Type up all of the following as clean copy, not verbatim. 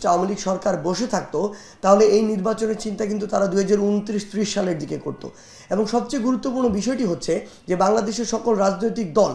আওয়ামী লীগ সরকার বসে থাকতো তাহলে এই নির্বাচনের চিন্তা কিন্তু তারা 2029-30 সালের দিকে করতো। এবং সবচেয়ে গুরুত্বপূর্ণ বিষয়টি হচ্ছে যে বাংলাদেশের সকল রাজনৈতিক দল,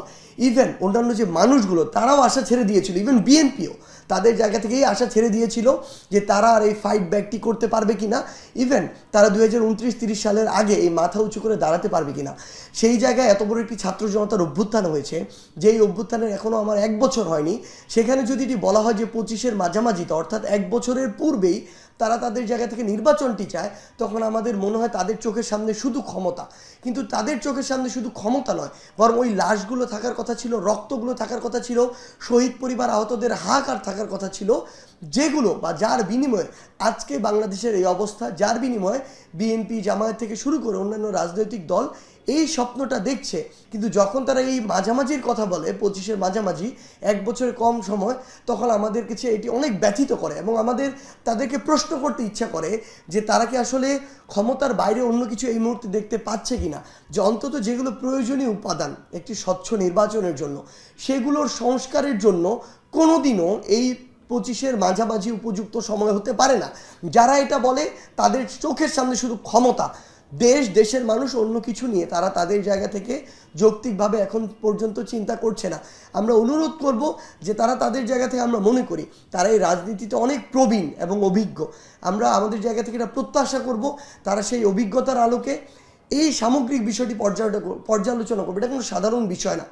ইভেন অন্যান্য যে মানুষগুলো, তারাও আশা ছেড়ে দিয়েছিল, ইভেন বিএনপিও তাদের জায়গা থেকেই আশা ছেড়ে দিয়েছিল যে তারা আর এই ফাইট ব্যাকটি করতে পারবে কিনা, ইভেন তারা 2029-30 সালের আগে এই মাথা উঁচু করে দাঁড়াতে পারবে কিনা। সেই জায়গায় এত বড় একটি ছাত্র জনতার অভ্যুত্থান হয়েছে, যেই অভ্যুত্থানের এখনও আমার 1 বছর হয়নি, সেখানে যদি এটি বলা হয় যে 25-এর মাঝামাঝিতে অর্থাৎ 1 বছরের পূর্বেই তারা তাদের জায়গা থেকে নির্বাচনটি চায়, তখন আমাদের মনে হয় তাদের চোখের সামনে শুধু ক্ষমতা। কিন্তু তাদের চোখের সামনে শুধু ক্ষমতা নয়, বরং ওই লাশগুলো থাকার কথা ছিল, রক্তগুলো থাকার কথা ছিল, শহীদ পরিবার আহতদের হাহাকার থাকার কথা ছিল, যেগুলো বা যার বিনিময়ে আজকে বাংলাদেশের এই অবস্থা, যার বিনিময়ে বিএনপি, জামায়াত থেকে শুরু করে অন্যান্য রাজনৈতিক দল এই স্বপ্নটা দেখছে। কিন্তু যখন তারা এই মাঝামাঝির কথা বলে, 25-এর মাঝামাঝি, 1 বছরের কম সময়, তখন আমাদের কাছে এটি অনেক ব্যথিত করে এবং আমাদের তাদেরকে প্রশ্ন করতে ইচ্ছা করে যে তারা কি আসলে ক্ষমতার বাইরে অন্য কিছু এই মুহূর্তে দেখতে পাচ্ছে কিনা, যে অন্তত যেগুলো প্রয়োজনীয় উপাদান একটি স্বচ্ছ নির্বাচনের জন্য, সেগুলোর সংস্কারের জন্য কোনোদিনও এই 25-এর মাঝামাঝি উপযুক্ত সময় হতে পারে না। যারা এটা বলে তাদের চোখের সামনে শুধু ক্ষমতা, দেশের মানুষ অন্য কিছু নিয়ে তারা তাদের জায়গা থেকে যৌক্তিকভাবে এখন পর্যন্ত চিন্তা করছে না। আমরা অনুরোধ করব যে তারা তাদের জায়গা থেকে, আমরা মনে করি তারা এই রাজনীতিতে অনেক প্রবীণ এবং অভিজ্ঞ, আমরা আমাদের জায়গা থেকে এটা প্রত্যাশা করব তারা সেই অভিজ্ঞতার আলোকে এই সামগ্রিক বিষয়টি পর্যালোচনা করবে। এটা কোনো সাধারণ বিষয় না।